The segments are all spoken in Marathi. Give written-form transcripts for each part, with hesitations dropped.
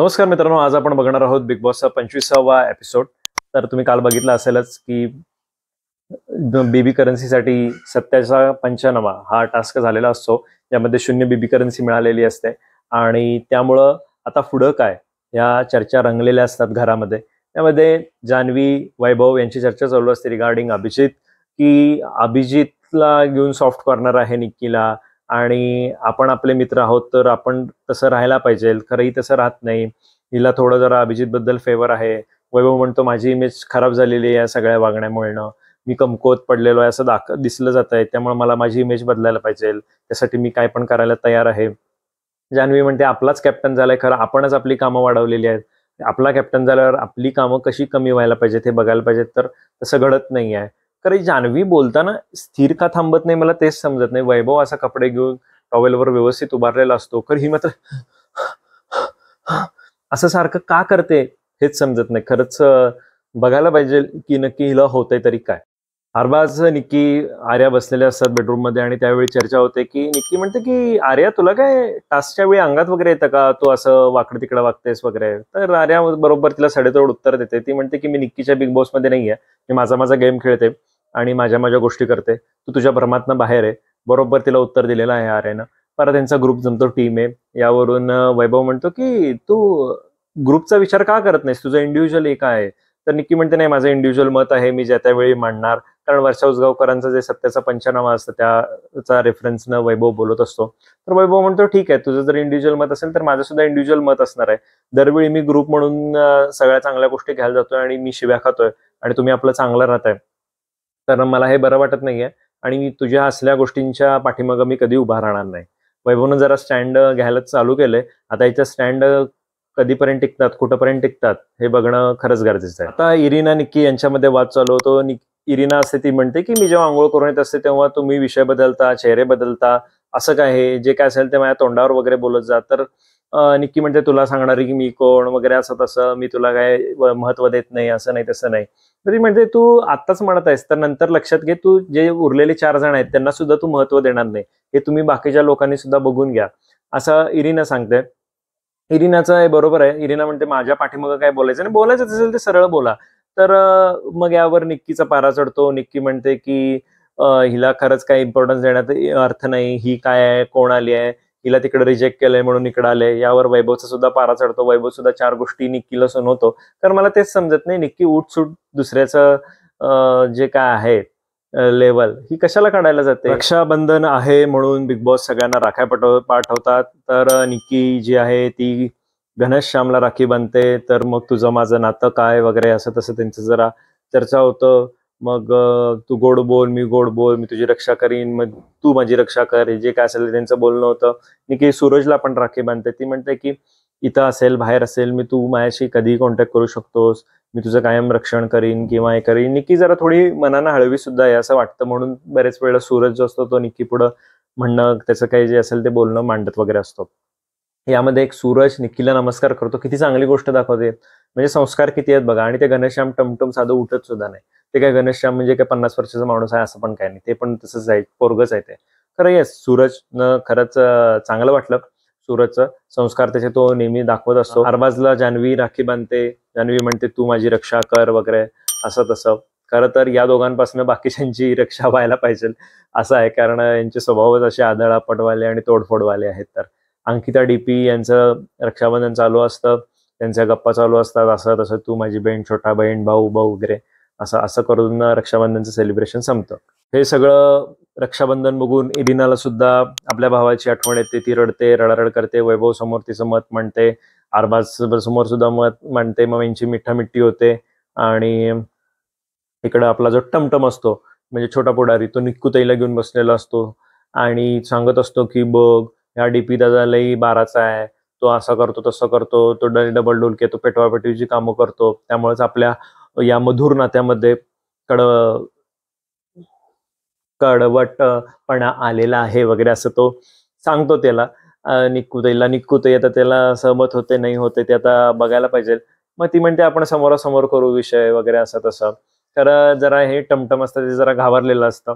नमस्कार मित्रांनो, आज आपण बघणार आहोत बिग बॉसचा 25वा एपिसोड. तर तुम्ही काल बघितला असेलच की बेबी करन्सीसाठी सत्याचा पंचनामा हा टास्क झालेला असतो, ज्यामध्ये 0 बेबी करन्सी मिळालेली असते. आणि त्यामुळं आता पुढं काय या चर्चा रंगलेल्या असतात घरामध्ये. त्यामध्ये जान्हवी, वैभव यांची चर्चा चालू असते रिगार्डिंग अभिजित, की अभिजितला घेऊन सॉफ्ट कॉर्नर आहे निक्कीला, आणि आपण आपले मित्र आहोत तर आपण तसं राहायला पाहिजे. खरंही तसं राहत नाही. हिला थोडं जरा अभिजित बद्दल फेवर आहे. वैभव म्हणतो माझी इमेज खराब झालेली आहे या सगळ्या वागण्यामुळं, मी कमकुवत पडलेलो आहे असं दिसलं जात आहे, त्यामुळे मला माझी इमेज बदलायला पाहिजे, त्यासाठी मी काय पण करायला तयार आहे. जान्हवी म्हणते आपलाच कॅप्टन झालाय, खरं आपणच आपली कामं वाढवलेली आहेत. आपला कॅप्टन झाल्यावर आपली कामं कशी कमी व्हायला पाहिजेत हे बघायला पाहिजेत, तर तसं घडत नाही आहे. कारण जान्हवी बोलताना स्थिर का थांबत नाही मला तेच समजत नाही. वैभव असा कपडे घेऊन टॉवेलवर व्यवस्थित उभारलेला असतो, खरं ही मात्र असं सारखं का करते हेच समजत नाही. खरंच बघायला पाहिजे की नक्की हिला होतंय तरी काय. अरबाज, निक्की, आर्या बसलेल्या असतात बेडरूम मध्ये, आणि त्यावेळी चर्चा होते की निक्की म्हणते की आर्या तुला काय टास्कच्या वेळी अंगात वगैरे येतं का, तू असं वाकडं तिकडं वागतेस वगैरे. तर आर्या बरोबर तिला सडेतोड उत्तर देते. ती म्हणते की मी निक्कीच्या बिग बॉस मध्ये नाहीये, मी माझा गेम खेळते आणि माझ्या गोष्टी करते, तू तुझ्या भ्रमातनं बाहेर आहे. बरोबर तिला उत्तर दिलेलं आहे आर्यानं. परत त्यांचा ग्रुप जमतो, टीम आहे. यावरून वैभव म्हणतो की तू ग्रुपचा विचार का करत नाहीस, तुझं इंडिव्हिज्युअल एक आहे. तर निक्की म्हणते नाही, माझं इंडिव्हिज्युअल मत आहे, मी ज्या त्यावेळी मांडणार. कारण वर्षा उसगावकरांचं जे सत्याचा पंचनामा असतं त्याचा रेफरन्सनं वैभव बोलत असतो. तर वैभव म्हणतो ठीक आहे, तुझं जर इंडिव्हिज्युअल मत असेल तर माझं सुद्धा इंडिव्हिज्युअल मत असणार आहे. दरवेळी मी ग्रुप म्हणून सगळ्या चांगल्या गोष्टी घ्यायला जातोय आणि मी शिव्या खातोय आणि तुम्ही आपलं चांगलं राहताय, तर मला हे बरं वाटत नाहीये. आणि तुझ्या असल्या गोष्टींच्या पाठीमागं मी कधी उभा राहणार नाही. वैभवनं जरा स्टँड घ्यायला चालू केलंय. आता याच्या स्टँड कधीपर्यंत टिकतात, कुठंपर्यंत टिकतात हे बघणं खरंच गरजेचं आहे. आता इरिना निक्की यांच्यामध्ये वाद चालू होतो. इरिना असते ती म्हणते की मी जेव्हा आंघोळ करून येत असते तेव्हा तुम्ही विषय बदलता, चेहरे बदलता, असं काय हे जे काय असेल ते माझ्या तोंडावर वगैरे बोलत जा. तर निक्की म्हणते तुला सांगणारी की मी कोण वगैरे, असं तसं, मी तुला काय महत्व देत नाही, असं नाही तसं नाही. तर ती म्हणते तू आत्ताच म्हणत आहेस तर नंतर लक्षात घे, तू जे उरलेले 4 जण आहेत त्यांना सुद्धा तू महत्व देणार नाही, हे तुम्ही बाकीच्या लोकांनी सुद्धा बघून घ्या, असं इरिना सांगते. इरिनाचं हे बरोबर आहे. इरिना म्हणते माझ्या पाठीमागं काय बोलायचं आणि बोलायचं असेल ते सरळ बोला. तर मग यावर निक्कीचा पारा चढतो. निक्की म्हणते की हिला खरंच काही इम्पॉर्टन्स देण्यात अर्थ नाही, ही काय आहे, कोण आली आहे, हिला तिकडे रिजेक्ट केलंय म्हणून इकडे आले. यावर वैभवचा सुद्धा पारा चढतो. वैभव सुद्धा 4 गोष्टी निक्कीला सुनवतो. तर मला तेच समजत नाही, निक्की उठसूट दुसऱ्याचं जे काय आहे लेवल ही कशाला काढायला जाते. रक्षाबंधन आहे म्हणून बिग बॉस सगळ्यांना राख्या पाठवतात. तर निक्की जी आहे ती घनश्यामला राखी बांधते. तर मग तुझं माझं नातं काय वगैरे असं तसं त्यांचं जरा चर्चा होतं. मग तू गोड बोल, मी गोड बोल, मी तुझी रक्षा करीन, मग तू माझी रक्षा कर, हे जे काय असेल त्यांचं बोलणं होतं. निक्की सूरजला पण राखी बांधते. ती म्हणते की इथं असेल बाहेर असेल, मी तू माझ्याशी कधीही कॉन्टॅक्ट करू शकतोस, मी तुझं कायम रक्षण करीन किंवा हे करीन. निक्की जरा थोडी मनानं हळवी सुद्धा आहे असं वाटतं, म्हणून बरेच वेळा सूरज जो असतो तो निक्की पुढं म्हणणं, त्याचं काही जे असेल ते बोलणं मांडत वगैरे असतो. यामध्ये एक सूरज निक्कीला नमस्कार करतो, किती चांगली गोष्ट दाखवते. म्हणजे संस्कार किती आहेत बघा. आणि ते घनश्याम टमटम साधं उठत सुद्धा नाही. ते काय घनश्याम म्हणजे काय 50 वर्षाचा माणूस आहे असं पण काय नाही, ते पण तसंच आहे, पोरगच आहे ते. खरं येस, सूरजनं खरंच चांगलं वाटलं. सूरजचं संस्कार त्याचे तो नेहमी दाखवत असतो. अरबाजला जान्हवी राखी बांधते. जान्हवी म्हणते तू माझी रक्षा कर वगैरे असं तसं. खरं तर या दोघांपासून बाकीच्यांची रक्षा व्हायला पाहिजे असं आहे, कारण यांचे स्वभावच असे आदळापटवाले आणि तोडफोडवाले आहेत. तर अंकिता डीपी यांचं रक्षाबंधन चालू असतं, त्यांच्या गप्पा चालू असतात, असं तसं, तू माझी बहीण, छोटा बहीण, भाऊ भाऊ वगैरे असं असं करून रक्षाबंधनचं सेलिब्रेशन संपतं. हे सगळं रक्षाबंधन बघून इरिनाला सुद्धा आपल्या भावाची आठवण येते. ती रडते, रडारड करते. वैभव समोर तिचं मत मांडते, अरबाज समोर सुद्धा मत मांडते. मग यांची मिठामिठी होते. आणि इकडं आपला जो टमटम असतो म्हणजे छोटा पुढारी, तो निक्कूताईला घेऊन बसलेला असतो आणि सांगत असतो की बघ ह्या डीपी दादा लई बाराचा आहे, तो असा करतो तसं करतो, तो डबल डोलके, तो पेटवापेटीची कामं करतो, त्यामुळेच आपल्या या मधुर नात्यामध्ये कडवटपणा आलेला आहे वगैरे असं तो सांगतो त्याला. निक्कूताई आता त्याला सहमत होते नाही होते ते आता बघायला पाहिजे. मग ती म्हणते आपण समोरासमोर करू विषय वगैरे असं तसं. तर जरा हे टमटम असतं ते जरा घाबरलेलं असतं,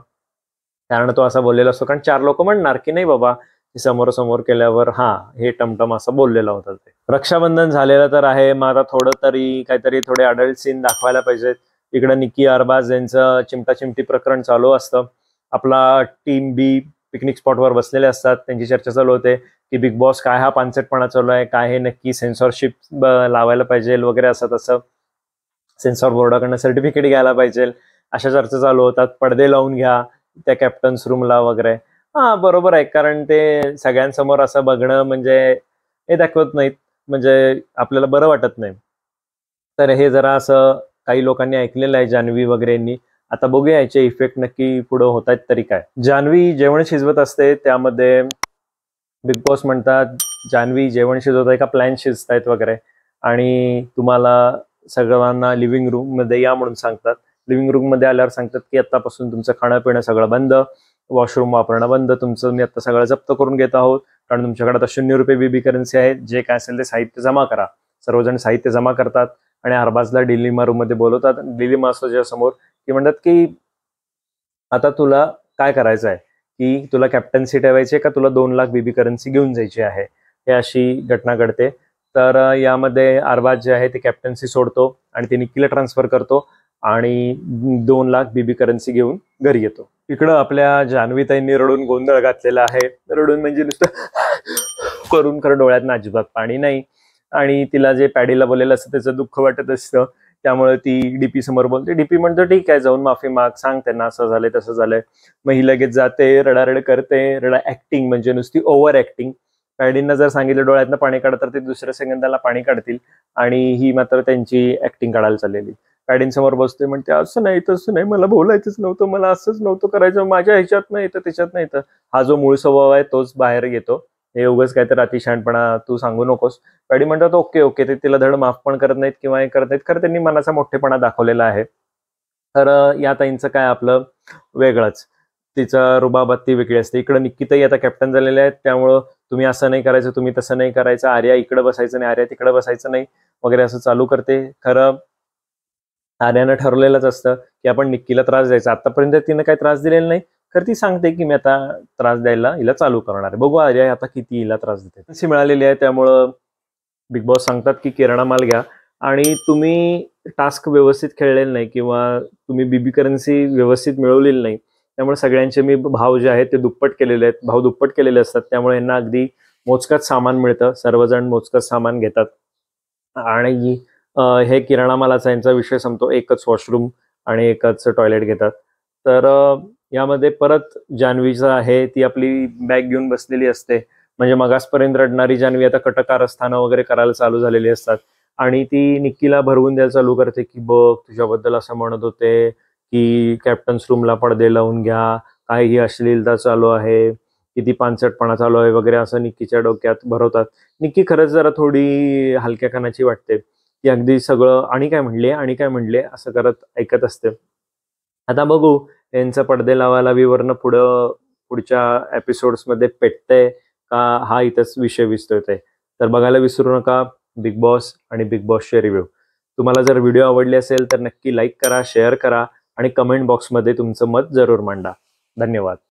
कारण तो असा बोललेला असतो. कारण 4 लोक म्हणणार की नाही बाबा समोरासमोर केल्यावर हा हे टमटम असं बोललेलं होतं. ते रक्षाबंधन झालेलं तर आहे, मग आता थोडं तरी काहीतरी थोडे अडल्ट सीन दाखवायला पाहिजेत. इकडं निक्की अरबाज यांचं चिमटा चिमटी प्रकरण चालू असतं. आपला टीम बी पिकनिक स्पॉटवर बसलेले असतात, त्यांची चर्चा चालू होते की बिग बॉस काय हा पानसटपणा चालू आहे, काय हे नक्की सेन्सॉरशिप लावायला पाहिजे वगैरे, असं तसं सेन्सॉर बोर्डाकडनं सर्टिफिकेट घ्यायला पाहिजे, अशा चर्चा चालू होतात. पडदे लावून घ्या त्या कॅप्टन्स रूमला वगैरे. हा बरोबर आहे, कारण ते सगळ्यांसमोर असं बघणं म्हणजे हे दाखवत नाहीत, म्हणजे आपल्याला बरं वाटत नाही. तर हे जरा असं काही लोकांनी ऐकलेलं आहे, जान्हवी वगैरेंनी. आता बघूया याचे इफेक्ट नक्की पुढे होत आहेत तरी काय. जान्हवी जेवण शिजवत असते, त्यामध्ये बिग बॉस म्हणतात जान्हवी जेवण शिजवत आहे का प्लॅन शिजतायत वगैरे, आणि तुम्हाला सगळ्यांना लिव्हिंग रूम मध्ये या म्हणून सांगतात. लिव्हिंग रूम मध्ये आल्यावर सांगतात की आतापासून तुमचं खाणं पिणं सगळं बंद, वॉशरूम वापरणं बंद, तुमचं मी आता सगळं जप्त करून घेत आहोत, कारण तुमच्याकडे आता 0 रुपये बीबी करन्सी आहे. जे काय असेल ते साहित्य जमा करा. सर्वजण साहित्य जमा करतात आणि अरबाजला डिलिमा रूम मध्ये बोलवतात. डिलिमा असतो ज्यासमोर, की म्हणतात की आता तुला काय करायचं आहे, की तुला कॅप्टन्सी ठेवायची आहे का तुला 2 लाख बीबी करन्सी घेऊन जायची आहे. हे अशी घटना घडते. तर यामध्ये अरबाज जे आहे ते कॅप्टन्सी सोडतो आणि ते निक्कीला ट्रान्सफर करतो आणि 2 लाख बीबी करन्सी घेऊन घरी येतो. इकडं आपल्या जान्हवीताईंनी रडून गोंधळ घातलेला आहे. रडून म्हणजे नुसतं करून खरं डोळ्यात अजिबात पाणी नाही, आणि तिला जे पॅडीला बोललेलं असतं त्याचं दुःख वाटत असतं. त्यामुळे ती डीपी समोर बोलते. डीपी म्हणतो ठीक आहे, जाऊन माफी माग, सांग त्यांना असं झालंय तसं झालंय. मग ही लगेच जाते, रडारड करते, ऍक्टिंग म्हणजे नुसती ओव्हर ऍक्टिंग. पॅडींना जर सांगितलं डोळ्यातनं पाणी काढ तर ते दुसऱ्या सेकंदाला पाणी काढतील, आणि ही मात्र त्यांची ऍक्टिंग काढायला चाललेली. पॅडींसमोर बसते, म्हणते असं नाही तसं नाही, मला बोलायचंच नव्हतं, मला असंच नव्हतं करायचं, माझ्या ह्याच्यात नाही तर त्याच्यात नाही. तर हा जो मूळ स्वभाव आहे तोच बाहेर येतो. हे उगाच काहीतरी अतिशहाणपणा तू सांगू नकोस. पॅडी म्हणतात ओके ओके, ते तिला धड माफ पण करत नाहीत किंवा हे करत नाहीत, खरं त्यांनी मनाचा मोठेपणा दाखवलेला आहे. तर या ताईंचं काय आपलं वेगळंच, तिचं रुबाबात ती वेगळी असते. इकडं निक्कीताई आता कॅप्टन झालेले आहेत, त्यामुळं तुम्ही असं नाही करायचं, तुम्ही तसं नाही करायचं, आर्या इकडं बसायचं नाही, आर्या तिकडं बसायचं नाही वगैरे असं चालू करते. खरं आर्यानं ठरलेलंच असतं की आपण निक्कीला त्रास द्यायचा. आतापर्यंत तिनं काही त्रास दिलेला नाही, तर ती सांगते की मी आता त्रास द्यायला हिला चालू करणार आहे. बघू आर्या आता किती हिला त्रास देते. मिळालेली आहे, त्यामुळं बिग बॉस सांगतात की किराणा माल घ्या, आणि तुम्ही टास्क व्यवस्थित खेळलेले नाही किंवा तुम्ही बीबी करन्सी व्यवस्थित मिळवलेली नाही, त्यामुळे सगळ्यांचे मी भाव जे आहेत ते दुप्पट केलेले आहेत, भाव दुप्पट केलेले असतात. त्यामुळे यांना अगदी मोजकंच सामान मिळतं, सर्वजण मोजकंच सामान घेतात, आणि हे किराणा मालाचा यांचा विषय संपतो. एकच वॉशरूम आणि एकच टॉयलेट घेतात. तर यामध्ये परत जान्हवीचं आहे, ती आपली बॅग घेऊन बसलेली असते. म्हणजे मगासपर्यंत रडणारी जान्हवी आता कटकारस्थानं वगैरे करायला चालू झालेली असतात, आणि ती निक्कीला भरवून द्यायला चालू करते की बघ तुझ्याबद्दल असं म्हणत होते की कॅप्टन्स रूमला पडदे लावून घ्या, काय ही अश्लीलता चालू आहे, किती पानसटपणा चालू आहे वगैरे, असं निक्कीच्या डोक्यात भरवतात. निक्की खरंच जरा थोडी हलक्या कानाची वाटते, ती अगदी सगळं आणि काय म्हणले आणि काय म्हणले असं करत ऐकत असते. आता बघू यांचं पडदे लावायला विवरणं पुढच्या एपिसोड्समध्ये पेटतंय का हा इथंच विषय विस्तळतोय. तर बघायला विसरू नका बिग बॉस आणि बिग बॉसचे रिव्ह्यू. तुम्हाला जर व्हिडिओ आवडले असेल तर नक्की लाईक करा, शेअर करा आणि कमेंट बॉक्समध्ये तुमचं मत जरूर मांडा. धन्यवाद.